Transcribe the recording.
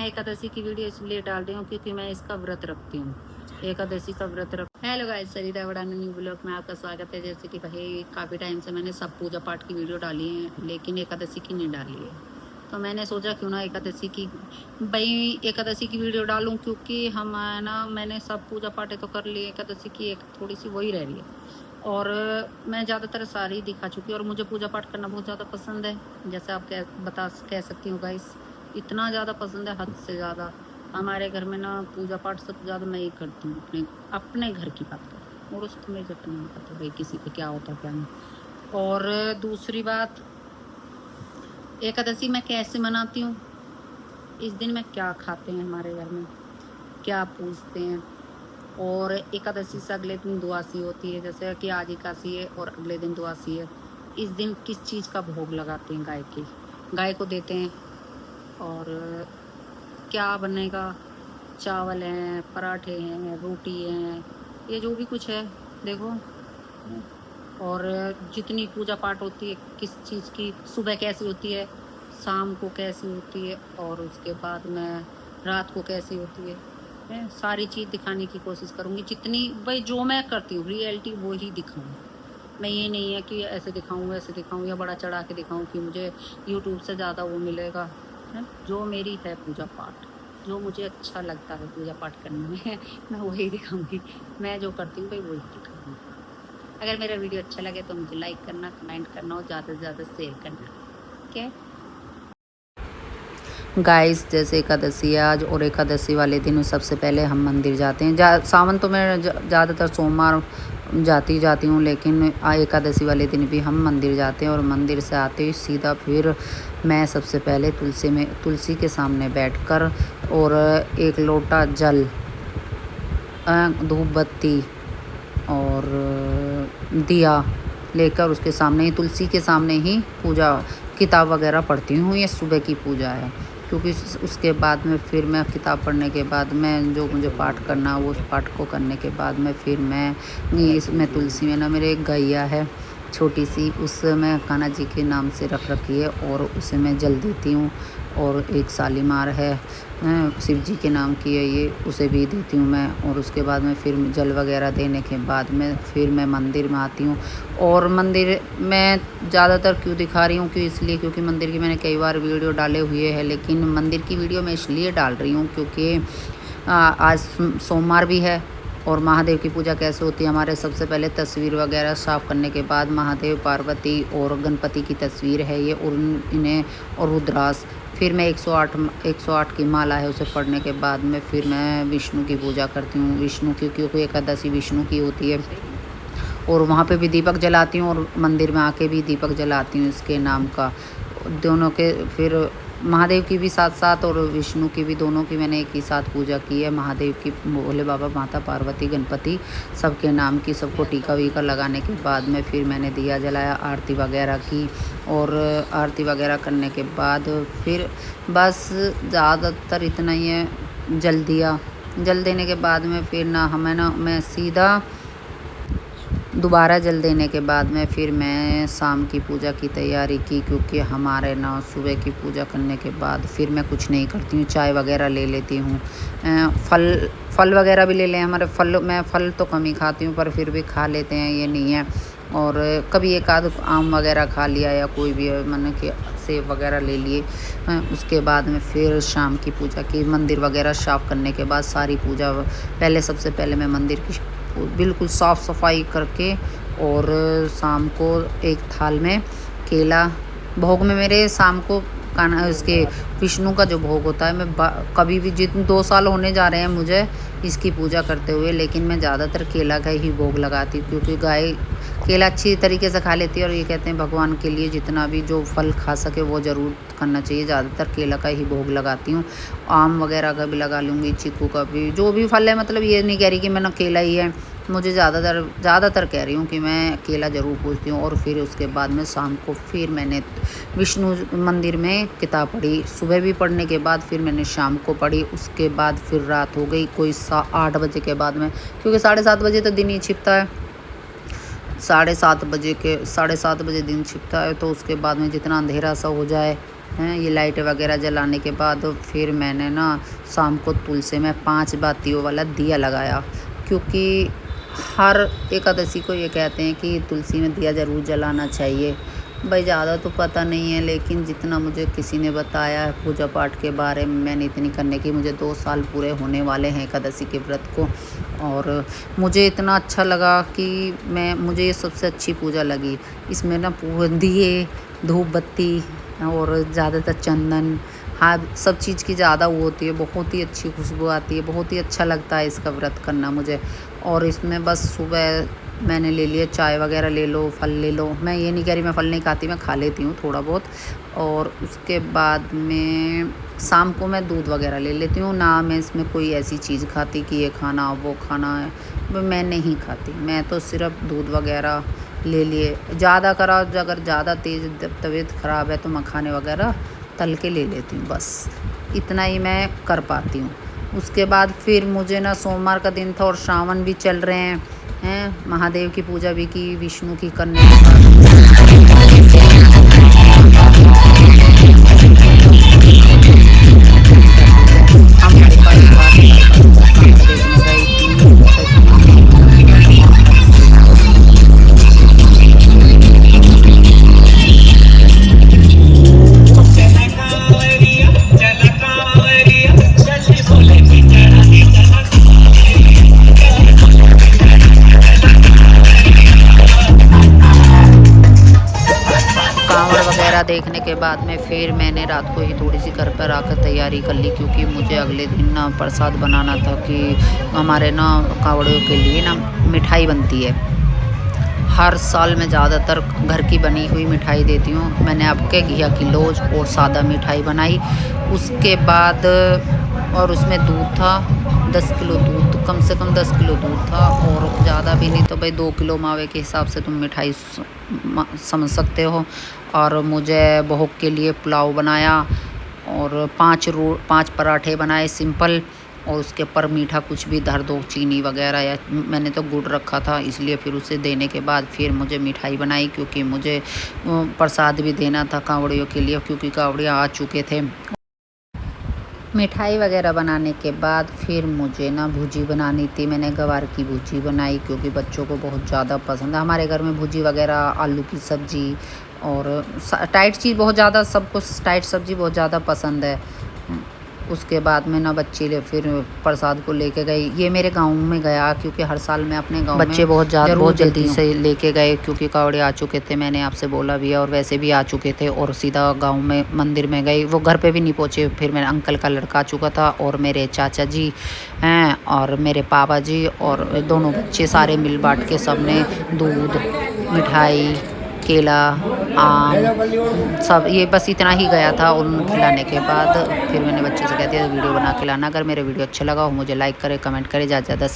एकादशी की वीडियो इसलिए डाल रही हूँ क्योंकि मैं इसका व्रत रखती हूँ, एकादशी का व्रत रख। हेलो गाइस, सरिता वड़ाना न्यू ब्लॉग में आपका स्वागत है। जैसे कि भाई काफ़ी टाइम से मैंने सब पूजा पाठ की वीडियो डाली है, लेकिन एकादशी की नहीं डाली है। तो मैंने सोचा क्यों ना एकादशी की एकादशी की वीडियो डालूं, क्योंकि हम ना मैंने सब पूजा पाठ तो कर ली, एकादशी की एक थोड़ी सी वही रह रही है। और मैं ज़्यादातर सारी दिखा चुकी हूँ और मुझे पूजा पाठ करना बहुत ज़्यादा पसंद है। जैसे आप कह सकती हूँ गाइस, इतना ज़्यादा पसंद है, हद से ज़्यादा। हमारे घर में ना पूजा पाठ सबसे ज़्यादा मैं ही करती हूँ, अपने घर की बात कर, और उसको मेरे जब नहीं पता भाई किसी को क्या होता क्या नहीं। और दूसरी बात, एकादशी मैं कैसे मनाती हूँ, इस दिन में क्या खाते हैं, हमारे घर में क्या पूजते हैं। और एकादशी से अगले दिन द्वादशी होती है, जैसे कि आज एकादशी है और अगले दिन द्वादशी है। इस दिन किस चीज़ का भोग लगाते हैं, गाय को देते हैं। और क्या बनेगा, चावल हैं, पराठे हैं, रोटी हैं, ये जो भी कुछ है देखो। और जितनी पूजा पाठ होती है किस चीज़ की, सुबह कैसी होती है, शाम को कैसी होती है, और उसके बाद में रात को कैसी होती है, सारी चीज़ दिखाने की कोशिश करूँगी। जितनी भाई जो मैं करती हूँ रियलिटी वो ही दिखाऊँ। मैं ये नहीं है कि ऐसे दिखाऊँ वैसे दिखाऊँ या बड़ा चढ़ा के दिखाऊँ कि मुझे यूट्यूब से ज़्यादा वो मिलेगा। है जो मेरी है पूजा पाठ, जो मुझे अच्छा लगता है पूजा पाठ करने में मैं वही दिखाऊंगी। मैं जो करती हूँ भाई वही दिखाऊंगी। अगर मेरा वीडियो अच्छा लगे तो मुझे लाइक करना, कमेंट करना और ज़्यादा से ज़्यादा शेयर करना। ठीक है गाइस, जैसे एकादशी आज और एकादशी वाले दिन सबसे पहले हम मंदिर जाते हैं। सावन तो मैं ज़्यादातर सोमवार जाती हूँ, लेकिन एकादशी वाले दिन भी हम मंदिर जाते हैं। और मंदिर से आते ही सीधा फिर मैं सबसे पहले तुलसी के सामने बैठकर और एक लोटा जल, धूप बत्ती और दिया लेकर उसके सामने ही, तुलसी के सामने ही पूजा किताब वगैरह पढ़ती हूँ। ये सुबह की पूजा है, क्योंकि उसके बाद में फिर मैं किताब पढ़ने के बाद मैं जो मुझे पाठ करना वो उस पाठ को करने के बाद में फिर मैं इसमें तुलसी में ना मेरे एक गैया है छोटी सी, उस मैं कान्हा जी के नाम से रख रखी है और उसे मैं जल देती हूँ। और एक शालीमार है शिव जी के नाम की है, ये उसे भी देती हूँ मैं। और उसके बाद में फिर जल वगैरह देने के बाद में फिर मैं मंदिर में आती हूँ। और मंदिर में ज़्यादातर क्यों दिखा रही हूँ, इसलिए क्योंकि मंदिर की मैंने कई बार वीडियो डाले हुए हैं, लेकिन मंदिर की वीडियो मैं इसलिए डाल रही हूँ क्योंकि आज सोमवार भी है। और महादेव की पूजा कैसे होती है, हमारे सबसे पहले तस्वीर वगैरह साफ़ करने के बाद महादेव, पार्वती और गणपति की तस्वीर है ये, और इन्हें और रुद्रास, फिर मैं 108 की माला है उसे पढ़ने के बाद में फिर मैं विष्णु की पूजा करती हूँ। विष्णु की, क्योंकि एकादशी विष्णु की होती है। और वहाँ पे भी दीपक जलाती हूँ और मंदिर में आके भी दीपक जलाती हूँ इसके नाम का, दोनों के। फिर महादेव की भी साथ साथ और विष्णु की भी, दोनों की मैंने एक ही साथ पूजा की है। महादेव की भोले बाबा, माता पार्वती, गणपति सबके नाम की, सबको टीका वीका लगाने के बाद में फिर मैंने दिया जलाया, आरती वगैरह की। और आरती वगैरह करने के बाद फिर बस ज़्यादातर इतना ही है, जल दिया। जल देने के बाद में फिर मैं सीधा दोबारा जल देने के बाद में फिर मैं शाम की पूजा की तैयारी की, क्योंकि हमारे ना सुबह की पूजा करने के बाद फिर मैं कुछ नहीं करती हूँ, चाय वगैरह ले लेती हूँ। फल वगैरह भी ले लें, मैं फल तो कम ही खाती हूँ, पर फिर भी खा लेते हैं, ये नहीं है। और कभी एक आध आम वगैरह खा लिया या कोई भी मैंने कि सेब वगैरह ले लिए। उसके बाद में फिर शाम की पूजा की, मंदिर वगैरह साफ़ करने के बाद सारी पूजा सबसे पहले मैं मंदिर की बिल्कुल साफ़ सफाई करके, और शाम को एक थाल में केला, भोग में मेरे शाम को इसके विष्णु का जो भोग होता है, मैं कभी भी, जितने 2 साल होने जा रहे हैं मुझे इसकी पूजा करते हुए, लेकिन मैं ज़्यादातर केला का ही भोग लगाती हूँ, क्योंकि गाय केला अच्छी तरीके से खा लेती है। और ये कहते हैं भगवान के लिए जितना भी जो फल खा सके वो ज़रूर करना चाहिए। ज़्यादातर केला का ही भोग लगाती हूँ, आम वगैरह का भी लगा लूँगी, चीकू का भी, जो भी फल है। मतलब ये नहीं कह रही कि मैंने केला ही है, मुझे ज़्यादातर कह रही हूँ कि मैं केला ज़रूर पूजती हूँ। और फिर उसके बाद में शाम को फिर मैंने विष्णु मंदिर में किताब पढ़ी, सुबह भी पढ़ने के बाद फिर मैंने शाम को पढ़ी। उसके बाद फिर रात हो गई कोई 8 बजे के बाद में, क्योंकि 7:30 बजे तो दिन ही छिपता है, 7:30 बजे दिन छिपता है। तो उसके बाद में जितना अंधेरा सा हो जाए हैं। ये लाइट वगैरह जलाने के बाद फिर मैंने ना शाम को तुलसी में 5 बातियों वाला दिया लगाया, क्योंकि हर एकादशी को ये कहते हैं कि तुलसी में दिया ज़रूर जलाना चाहिए। भाई ज़्यादा तो पता नहीं है, लेकिन जितना मुझे किसी ने बताया है पूजा पाठ के बारे में, मैंने इतनी करने की, मुझे 2 साल पूरे होने वाले हैं एकादशी के व्रत को, और मुझे इतना अच्छा लगा कि मुझे ये सबसे अच्छी पूजा लगी। इसमें ना दिए, धूप बत्ती और ज़्यादातर चंदन, हाँ, सब चीज़ की ज़्यादा वो होती है, बहुत ही अच्छी खुशबू आती है, बहुत ही अच्छा लगता है इसका व्रत करना मुझे। और इसमें बस सुबह मैंने ले लिया, चाय वगैरह ले लो, फल ले लो। मैं ये नहीं कह रही मैं फल नहीं खाती, मैं खा लेती हूँ थोड़ा बहुत। और उसके बाद में शाम को मैं दूध वगैरह ले लेती हूँ। ना मैं इसमें कोई ऐसी चीज़ खाती कि ये खाना वो खाना है, मैं नहीं खाती। मैं तो सिर्फ दूध वगैरह ले लिए। ज़्यादा करा, अगर ज़्यादा तेज़ तबीयत ख़राब है तो मखाने वगैरह तल के ले लेती हूँ, बस इतना ही मैं कर पाती हूँ। उसके बाद फिर मुझे ना सोमवार का दिन था और श्रावण भी चल रहे हैं, महादेव की पूजा भी की, विष्णु की करने के देखने के बाद में फिर मैंने रात को ही थोड़ी सी घर पर आकर तैयारी कर ली, क्योंकि मुझे अगले दिन ना प्रसाद बनाना था, कि हमारे ना कावड़ियों के लिए ना मिठाई बनती है। हर साल मैं ज़्यादातर घर की बनी हुई मिठाई देती हूँ। मैंने आपके घिया की लोज और सादा मिठाई बनाई। उसके बाद और उसमें दूध था, 10 किलो दूध, कम से कम 10 किलो दूध था, और ज़्यादा भी नहीं तो भाई 2 किलो मावे के हिसाब से तुम मिठाई समझ सकते हो। और मुझे भोग के लिए पुलाव बनाया और 5 पराठे बनाए सिंपल, और उसके ऊपर मीठा कुछ भी धर दो, चीनी वगैरह, या मैंने तो गुड़ रखा था इसलिए फिर उसे देने के बाद फिर मुझे मिठाई बनाई, क्योंकि मुझे प्रसाद भी देना था कांवड़ियों के लिए, क्योंकि कांवड़ियाँ आ चुके थे। मिठाई वगैरह बनाने के बाद फिर मुझे ना भुजी बनानी थी। मैंने गवार की भुजी बनाई, क्योंकि बच्चों को बहुत ज़्यादा पसंद है। हमारे घर में भुजी वगैरह, आलू की सब्ज़ी और टाइट चीज़ बहुत ज़्यादा, सबको टाइट सब्ज़ी बहुत ज़्यादा पसंद है। उसके बाद में ना बच्चे फिर प्रसाद को लेके गए। ये मेरे गांव में गया, क्योंकि हर साल मैं अपने गांव में बच्चे बहुत जल्दी से लेके गए, क्योंकि कावड़े आ चुके थे। मैंने आपसे बोला भी है, और वैसे भी आ चुके थे, और सीधा गांव में मंदिर में गए। वो घर पे भी नहीं पहुंचे, फिर मेरे अंकल का लड़का आ चुका था, और मेरे चाचा जी हैं, और मेरे पापा जी, और दोनों बच्चे, सारे मिल बांट के सबने दूध, मिठाई, केला, आम, सब ये बस इतना ही गया था। उन खिलाने के बाद फिर मैंने बच्चे से कहती है वीडियो बना के लाना। अगर मेरे वीडियो अच्छा लगा हो मुझे लाइक करे, कमेंट करे, ज़्यादा से